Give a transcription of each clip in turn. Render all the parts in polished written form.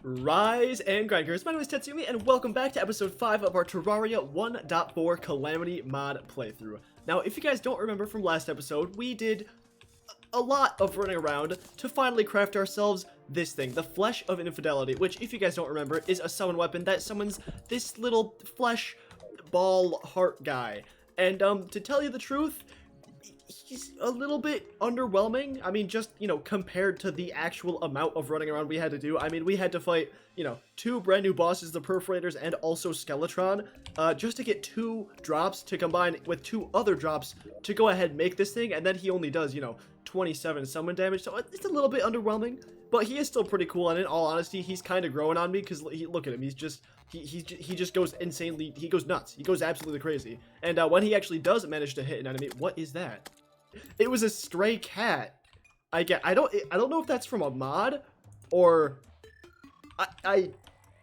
Rise and grinders, my name is Tetsyumi and welcome back to episode 5 of our Terraria 1.4 Calamity Mod playthrough. Now, if you guys don't remember from last episode, we did a lot of running around to finally craft ourselves this thing, the Flesh of Infidelity, which, if you guys don't remember, is a summon weapon that summons this little flesh ball heart guy. And, to tell you the truth, he's a little bit underwhelming. I mean, just, compared to the actual amount of running around we had to do. I mean, we had to fight, 2 brand new bosses, the Perforators and also Skeletron, just to get 2 drops to combine with 2 other drops to go ahead and make this thing. And then he only does, 27 summon damage. So it's a little bit underwhelming, but he is still pretty cool. And in all honesty, he's kind of growing on me because look at him. He's just, he just goes insanely, he goes nuts. He goes absolutely crazy. And when he actually does manage to hit an enemy, what is that? It was a stray cat. I don't know if that's from a mod or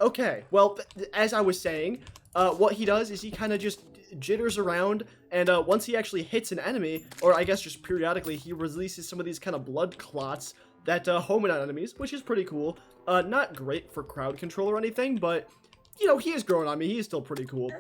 okay. Well, as I was saying, what he does is he kind of just jitters around, and once he actually hits an enemy, or I guess just periodically, he releases some of these kind of blood clots that home in on enemies, which is pretty cool. Not great for crowd control or anything, but he is growing on me. He is still pretty cool.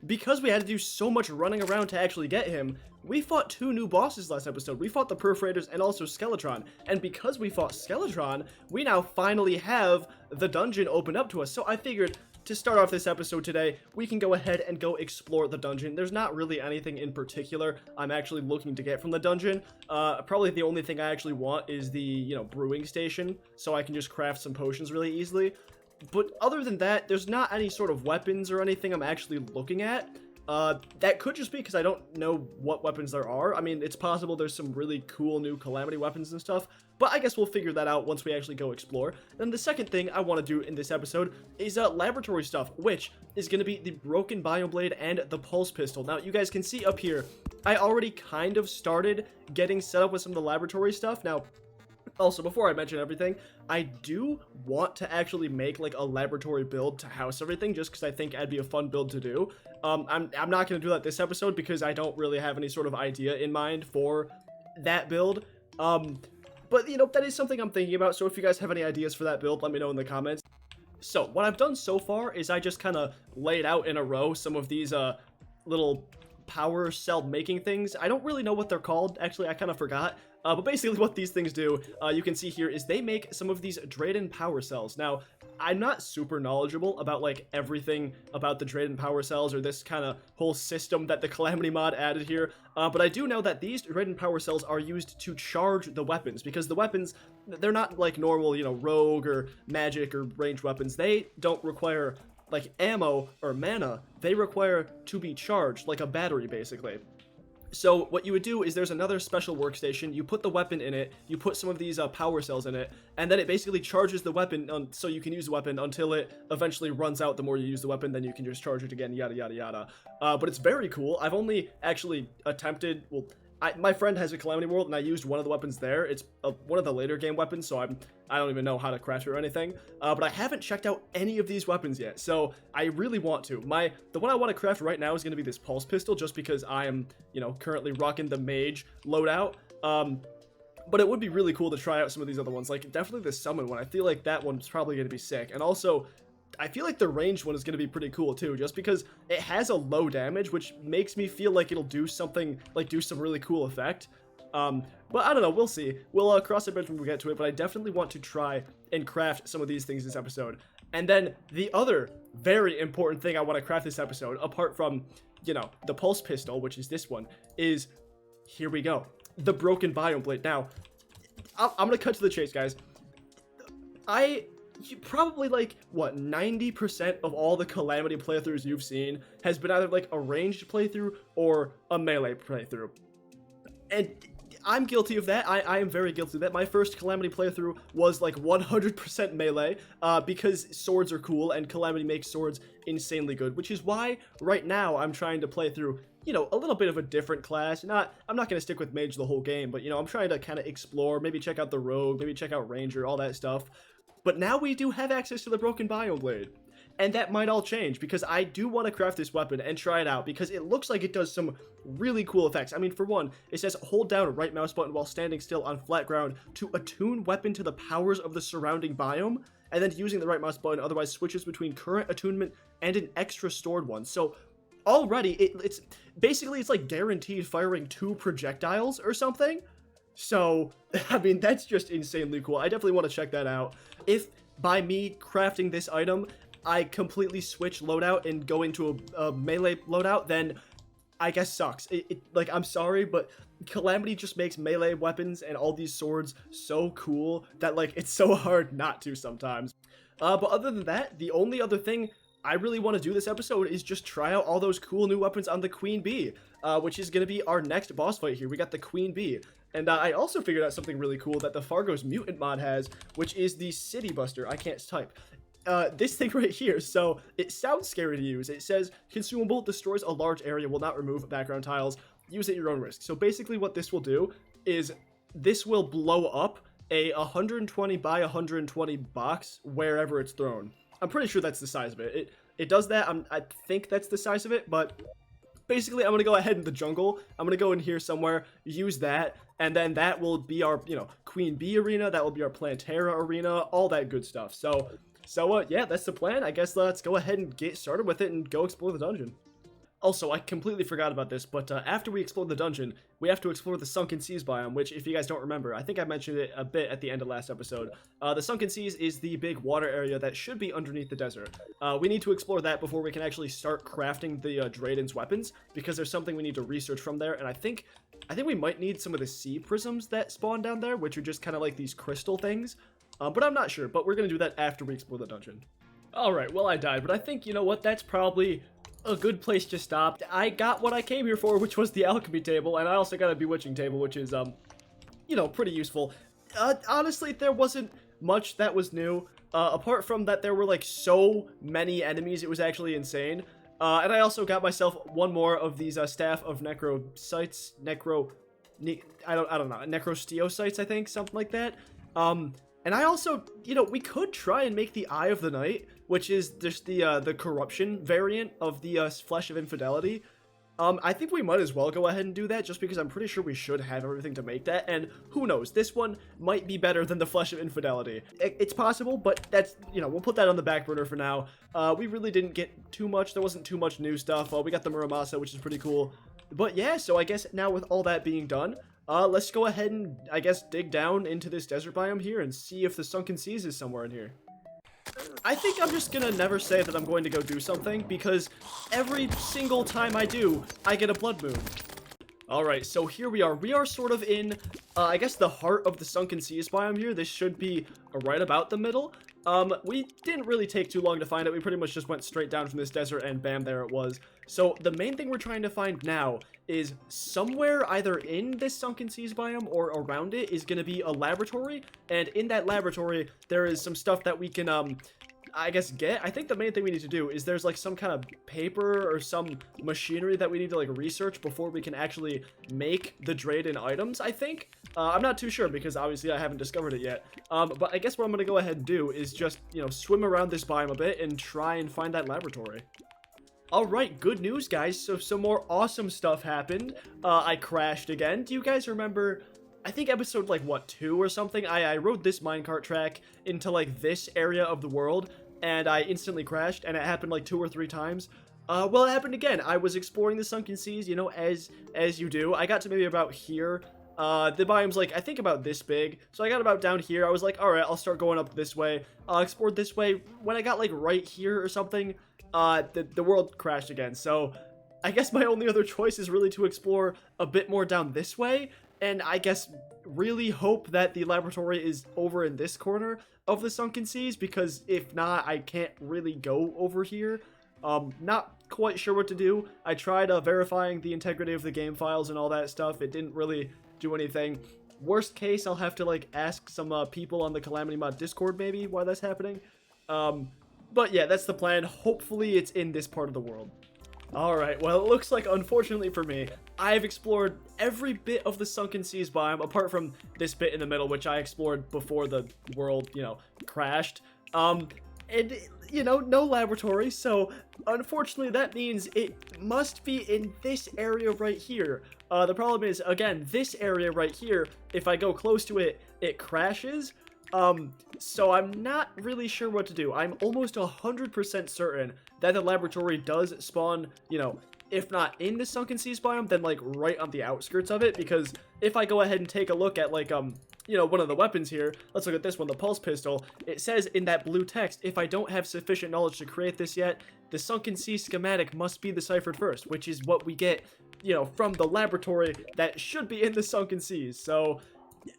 Because we had to do so much running around to actually get him, we fought 2 new bosses last episode. We fought the Perforators and also Skeletron. And because we fought Skeletron, we now finally have the dungeon open up to us. So I figured to start off this episode today, we can go ahead and go explore the dungeon. There's not really anything in particular I'm actually looking to get from the dungeon. Probably the only thing I actually want is the, brewing station, so I can just craft some potions really easily. But other than that, there's not any sort of weapons or anything I'm actually looking at. That could just be because I don't know what weapons there are. I mean, it's possible there's some really cool new Calamity weapons and stuff, but I guess we'll figure that out once we actually go explore. Then the second thing I want to do in this episode is laboratory stuff, which is going to be the broken biome blade and the pulse pistol. Now, you guys can see up here, I already kind of started getting set up with some of the laboratory stuff. Now, also, before I mention everything, I do want to actually make like a laboratory build to house everything, just because I think that'd be a fun build to do. I'm not going to do that this episode because I don't really have any sort of idea in mind for that build. But that is something I'm thinking about. So if you guys have any ideas for that build, let me know in the comments. So what I've done so far is I just kind of laid out in a row some of these little power cell making things. I don't really know what they're called. Actually, I kind of forgot. But basically what these things do, you can see here, is they make some of these Drayden power cells. Now, I'm not super knowledgeable about, like, everything about the Drayden power cells or this kind of whole system that the Calamity mod added here, but I do know that these Drayden power cells are used to charge the weapons, because the weapons, they're not like normal, rogue or magic or ranged weapons. They don't require, like, ammo or mana. They require to be charged, like a battery, basically. So what you would do is there's another special workstation, you put the weapon in it, you put some of these power cells in it, and then it basically charges the weapon so you can use the weapon until it eventually runs out. The more you use the weapon, then you can just charge it again, yada yada yada. But it's very cool. I've only actually attempted, well, my friend has a Calamity World, and I used one of the weapons there. It's one of the later game weapons, so I don't even know how to craft it or anything. But I haven't checked out any of these weapons yet, so I really want to. The one I want to craft right now is going to be this pulse pistol, just because I am, currently rocking the mage loadout. But it would be really cool to try out some of these other ones, like definitely the summon one. I feel like that one's probably going to be sick, and also I feel like the ranged one is going to be pretty cool too, just because it has a low damage, which makes me feel like it'll do something, like do some really cool effect. But I don't know, we'll see. We'll cross that bridge when we get to it, but I definitely want to try and craft some of these things this episode. And then the other very important thing I want to craft this episode, apart from, the pulse pistol, which is this one, is, here we go, the broken biome blade. Now, I'm going to cut to the chase, guys. Probably like, what, 90% of all the Calamity playthroughs you've seen has been either like a ranged playthrough or a melee playthrough. And I'm guilty of that. I am very guilty of that. My first Calamity playthrough was like 100% melee, because swords are cool and Calamity makes swords insanely good, which is why right now I'm trying to play through, a little bit of a different class. I'm not going to stick with mage the whole game, but, I'm trying to kind of explore, maybe check out the rogue, maybe check out ranger, all that stuff. But now we do have access to the broken biome blade. And that might all change, because I do want to craft this weapon and try it out, because it looks like it does some really cool effects. I mean, for one, it says hold down right mouse button while standing still on flat ground to attune weapon to the powers of the surrounding biome. and then using the right mouse button otherwise switches between current attunement and an extra stored one. So already it's basically, it's like guaranteed firing 2 projectiles or something. So I mean, that's just insanely cool. I definitely want to check that out. If by me crafting this item I completely switch loadout and go into a melee loadout, then I guess sucks. Like, I'm sorry, but Calamity just makes melee weapons and all these swords so cool that, like, it's so hard not to sometimes. But other than that, the only other thing I really want to do this episode is just try out all those cool new weapons on the Queen Bee, which is going to be our next boss fight here. We got the Queen Bee. And I also figured out something really cool that the Fargo's Mutant mod has, which is the City Buster. I can't type. This thing right here, so it sounds scary to use. It says, consumable, destroys a large area, will not remove background tiles, use at your own risk. So basically what this will do is this will blow up a 120 by 120 box wherever it's thrown. I'm pretty sure that's the size of it. It does that. I think that's the size of it, but basically I'm going to go ahead in the jungle. I'm going to go in here somewhere, use that, and then that will be our, Queen Bee arena. That will be our Plantera arena, all that good stuff. So yeah, that's the plan. I guess let's go ahead and get started with it and go explore the dungeon. Also, I completely forgot about this, but after we explore the dungeon, we have to explore the Sunken Seas biome, which, if you guys don't remember, I think I mentioned it a bit at the end of last episode. The Sunken Seas is the big water area that should be underneath the desert. We need to explore that before we can actually start crafting the Draiden's weapons, because there's something we need to research from there, and I think we might need some of the sea prisms that spawn down there, which are just kind of like these crystal things. But I'm not sure, but we're going to do that after we explore the dungeon. Alright, well, I died, but I think, you know what, that's probably a good place to stop. I got what I came here for, which was the alchemy table, and I also got a bewitching table, which is, pretty useful. Honestly, there wasn't much that was new, apart from that there were, like, so many enemies, it was actually insane. And I also got myself one more of these, Staff of Necrocytes, I don't know, Necrosteocytes, I think, something like that. And I also, we could try and make the Eye of the Night, which is just the corruption variant of the Flesh of Infidelity. I think we might as well go ahead and do that, just because I'm pretty sure we should have everything to make that, and who knows, this one might be better than the Flesh of Infidelity. It's possible, but that's, we'll put that on the back burner for now. We really didn't get too much, there wasn't too much new stuff. We got the Muramasa, which is pretty cool. But yeah, so I guess now with all that being done, let's go ahead and, I guess, dig down into this desert biome here and see if the Sunken Seas is somewhere in here. I think I'm just gonna never say that I'm going to go do something, because every single time I do, I get a blood moon. Alright, so here we are. We are sort of in, I guess, the heart of the Sunken Seas biome here. This should be right about the middle. We didn't really take too long to find it. We pretty much just went straight down from this desert and bam, there it was. So the main thing we're trying to find now is somewhere either in this Sunken Seas biome or around it is going to be a laboratory. And in that laboratory, there is some stuff that we can, I guess, get. I think the main thing we need to do is there's like some kind of paper or some machinery that we need to like research before we can actually make the Draiden items, I think. I'm not too sure because obviously I haven't discovered it yet. But I guess what I'm going to go ahead and do is just, swim around this biome a bit and try and find that laboratory. Alright, good news, guys. So some more awesome stuff happened. I crashed again. Do you guys remember, I think episode, 2 or something? I rode this minecart track into, this area of the world, and I instantly crashed, and it happened, 2 or 3 times. Well, it happened again. I was exploring the Sunken Seas, as you do. I got to maybe about here. The biome's, I think about this big. So I got about down here. I was like, alright, I'll start going up this way. I'll explore this way. When I got, right here or something, the world crashed again. So I guess my only other choice is really to explore a bit more down this way. And I guess really hope that the laboratory is over in this corner of the Sunken Seas, because if not, I can't really go over here. Not quite sure what to do. I tried verifying the integrity of the game files and all that stuff. It didn't really do anything. Worst case, I'll have to ask some people on the Calamity Mod Discord maybe why that's happening. But yeah, that's the plan. Hopefully it's in this part of the world. Alright, well, it looks like, unfortunately for me, I've explored every bit of the Sunken Seas biome, apart from this bit in the middle, which I explored before the world, crashed. And, no laboratory, so, unfortunately, that means it must be in this area right here. The problem is, again, this area right here, if I go close to it, it crashes. So I'm not really sure what to do. I'm almost 100% certain that the laboratory does spawn, if not in the Sunken Seas biome, then like right on the outskirts of it, because if I go ahead and take a look at like, one of the weapons here, let's look at this one, the pulse pistol, it says in that blue text, if I don't have sufficient knowledge to create this yet, the Sunken Sea schematic must be deciphered first, which is what we get, from the laboratory that should be in the Sunken Seas. So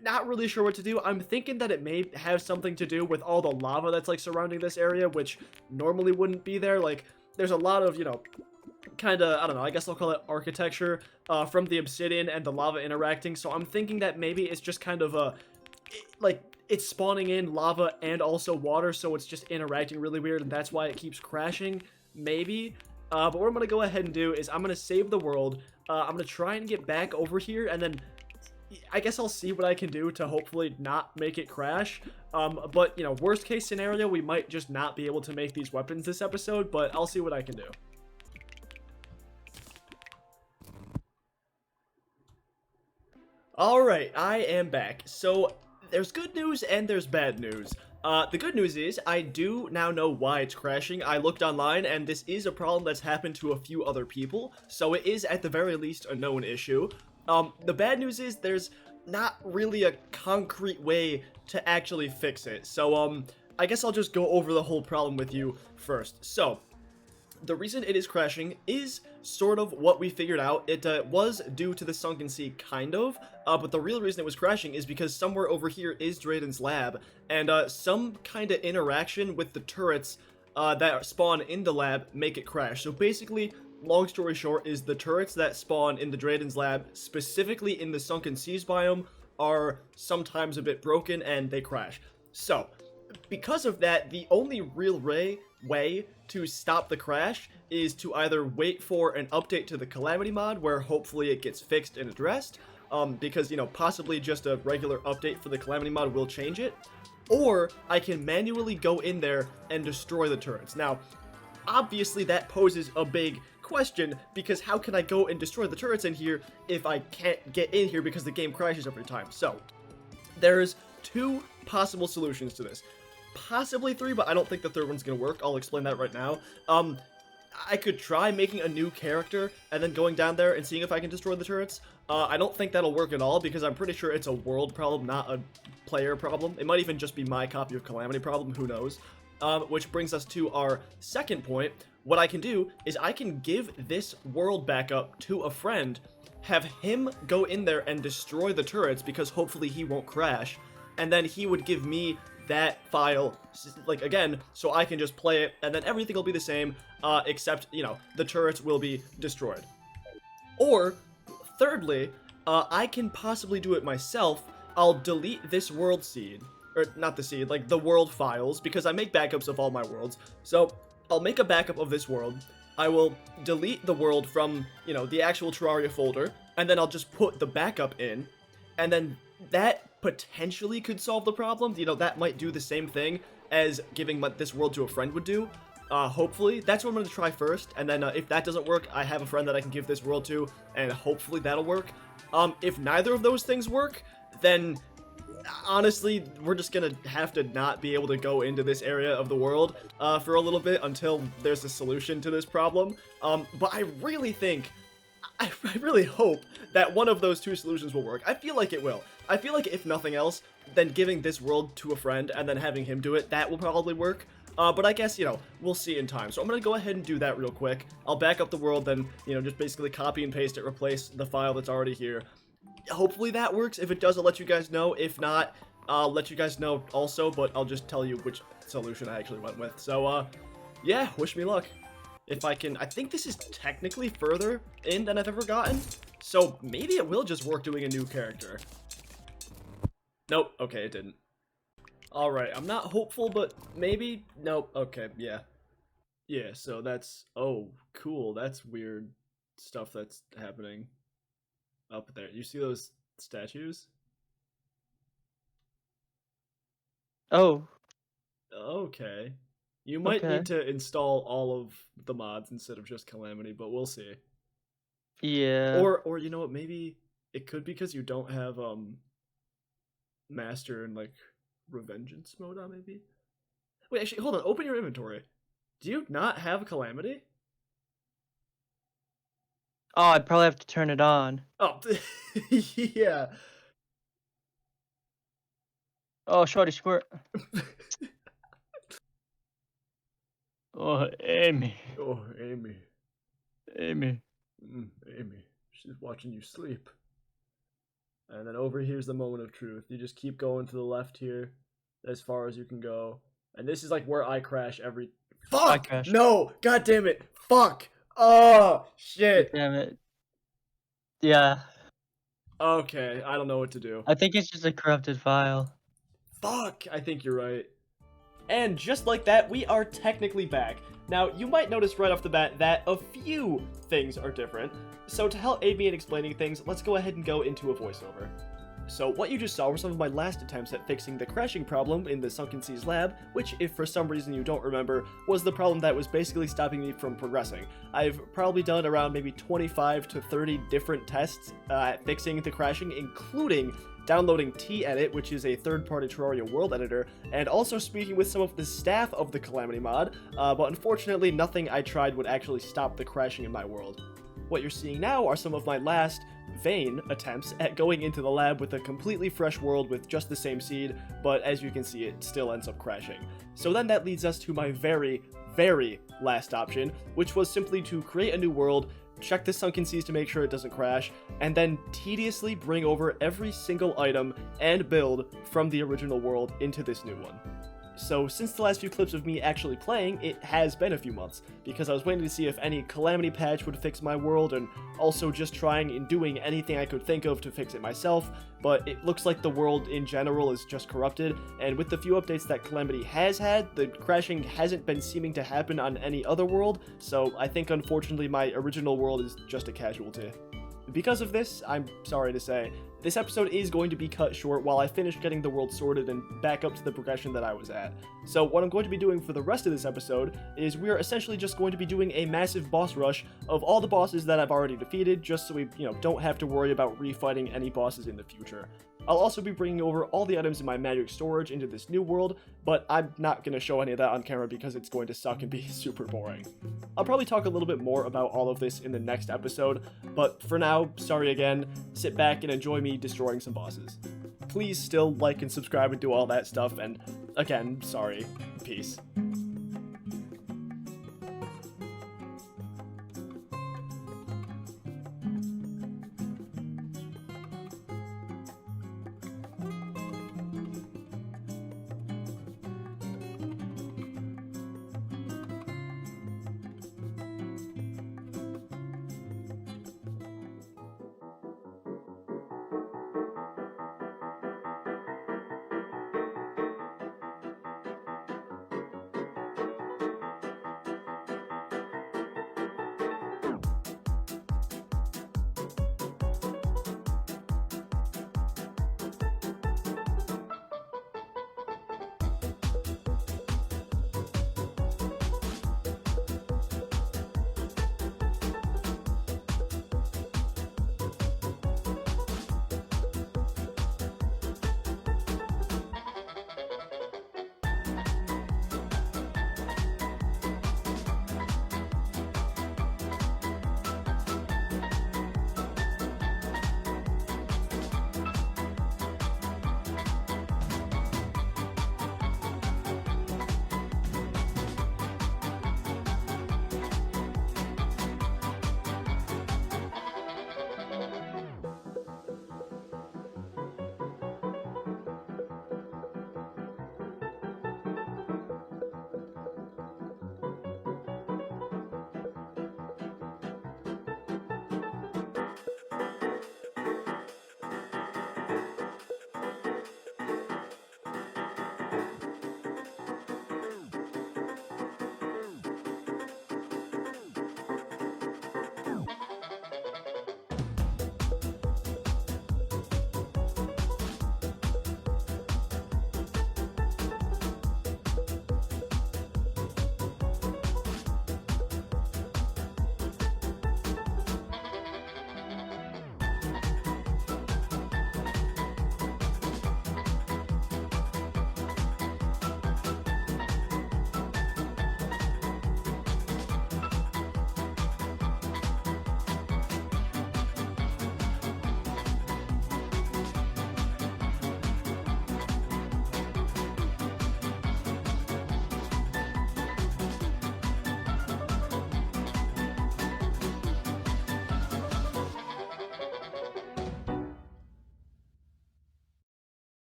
not really sure what to do. I'm thinking that it may have something to do with all the lava that's like surrounding this area, which normally wouldn't be there. Like, there's a lot of, kind of, I don't know, I guess I'll call it architecture from the obsidian and the lava interacting. So I'm thinking that maybe it's just kind of like, it's spawning in lava and also water, so it's just interacting really weird, and that's why it keeps crashing, maybe. But what I'm going to go ahead and do is I'm going to save the world. I'm going to try and get back over here, and then I guess I'll see what I can do to hopefully not make it crash. But, worst case scenario, we might just not be able to make these weapons this episode, but I'll see what I can do. Alright, I am back. So, there's good news and there's bad news. The good news is, I do now know why it's crashing. I looked online, and this is a problem that's happened to a few other people, so it is at the very least a known issue. The bad news is there's not really a concrete way to actually fix it. So, I guess I'll just go over the whole problem with you first. So, the reason it is crashing is sort of what we figured out. It was due to the Sunken Sea, kind of, but the real reason it was crashing is because somewhere over here is Drayden's lab, and some kind of interaction with the turrets that spawn in the lab make it crash. So basically, long story short, is the turrets that spawn in the Drayden's lab, specifically in the Sunken Seas biome, are sometimes a bit broken and they crash. So, because of that, the only real way to stop the crash is to either wait for an update to the Calamity mod, where hopefully it gets fixed and addressed, because, possibly just a regular update for the Calamity mod will change it, or I can manually go in there and destroy the turrets. Now, obviously that poses a big question, because how can I go and destroy the turrets in here if I can't get in here because the game crashes every time? So, there's two possible solutions to this. Possibly three, but I don't think the third one's gonna work. I'll explain that right now. I could try making a new character and then going down there and seeing if I can destroy the turrets. I don't think that'll work at all, because I'm pretty sure it's a world problem, not a player problem. It might even just be my copy of Calamity problem, who knows. Which brings us to our second point. What I can do is I can give this world back up to a friend, have him go in there and destroy the turrets, because hopefully he won't crash, and then he would give me that file, like, again, so I can just play it, and then everything will be the same, except, the turrets will be destroyed. Or, thirdly, I can possibly do it myself. I'll delete this world seed, or not the seed, like the world files, because I make backups of all my worlds. So I'll make a backup of this world. I will delete the world from, the actual Terraria folder, and then I'll just put the backup in, and then that potentially could solve the problem. That might do the same thing as giving this world to a friend would do. Hopefully. That's what I'm going to try first, and then if that doesn't work, I have a friend that I can give this world to, and hopefully that'll work. If neither of those things work, then honestly, we're just gonna have to not be able to go into this area of the world for a little bit until there's a solution to this problem. But I really think, I really hope that one of those two solutions will work. I feel like it will. I feel like if nothing else, then giving this world to a friend and then having him do it, that will probably work. But I guess, we'll see in time. So I'm going to go ahead and do that real quick. I'll back up the world, then, just basically copy and paste it, replace the file that's already here. Hopefully that works. If it does, I'll let you guys know. If not, I'll let you guys know also, but I'll just tell you which solution I actually went with. So, yeah, wish me luck. If I can, I think this is technically further in than I've ever gotten, so maybe it will just work doing a new character. Nope, okay, it didn't. Alright, I'm not hopeful, but maybe, nope, okay, yeah. Yeah, so that's, oh, cool, that's weird stuff that's happening up there. You see those statues? Oh, Okay. You might okay. need to install all of the mods instead of just Calamity, but we'll see. Yeah. Or you know what, maybe it could be because you don't have, Master and, like, Revengeance mode on, maybe? Wait, actually, hold on. Open your inventory. Do you not have Calamity? Oh, I'd probably have to turn it on. Oh, yeah. Oh, shorty squirt. Oh, Amy. Oh, Amy. Amy. Amy. She's watching you sleep. And then over here's the moment of truth. You just keep going to the left here as far as you can go. And this is like where I crash every... Fuck! crash. No! God damn it! Fuck! Oh, shit! Damn it. Yeah. Okay, I don't know what to do. I think it's just a corrupted file. Fuck! I think you're right. And just like that, we are technically back. Now, you might notice right off the bat that a few things are different. So to help aid me in explaining things, let's go ahead and go into a voiceover. So what you just saw were some of my last attempts at fixing the crashing problem in the Sunken Seas lab, which, if for some reason you don't remember, was the problem that was basically stopping me from progressing. I've probably done around maybe 25 to 30 different tests at fixing the crashing, including downloading T-Edit, which is a third-party Terraria world editor, and also speaking with some of the staff of the Calamity Mod, but unfortunately nothing I tried would actually stop the crashing in my world. What you're seeing now are some of my last vain attempts at going into the lab with a completely fresh world with just the same seed, but as you can see, it still ends up crashing. So then that leads us to my very, very last option, which was simply to create a new world, check the Sunken Seas to make sure it doesn't crash, and then tediously bring over every single item and build from the original world into this new one. So since the last few clips of me actually playing, it has been a few months, because I was waiting to see if any Calamity patch would fix my world, and also just trying and doing anything I could think of to fix it myself, but it looks like the world in general is just corrupted, and with the few updates that Calamity has had, the crashing hasn't been seeming to happen on any other world, so I think unfortunately my original world is just a casualty. Because of this, I'm sorry to say, this episode is going to be cut short while I finish getting the world sorted and back up to the progression that I was at. So what I'm going to be doing for the rest of this episode is we are essentially just going to be doing a massive boss rush of all the bosses that I've already defeated, just so we, don't have to worry about refighting any bosses in the future. I'll also be bringing over all the items in my magic storage into this new world, but I'm not going to show any of that on camera because it's going to suck and be super boring. I'll probably talk a little bit more about all of this in the next episode, but for now, sorry again, sit back and enjoy me destroying some bosses. Please still like and subscribe and do all that stuff, and again, sorry. Peace.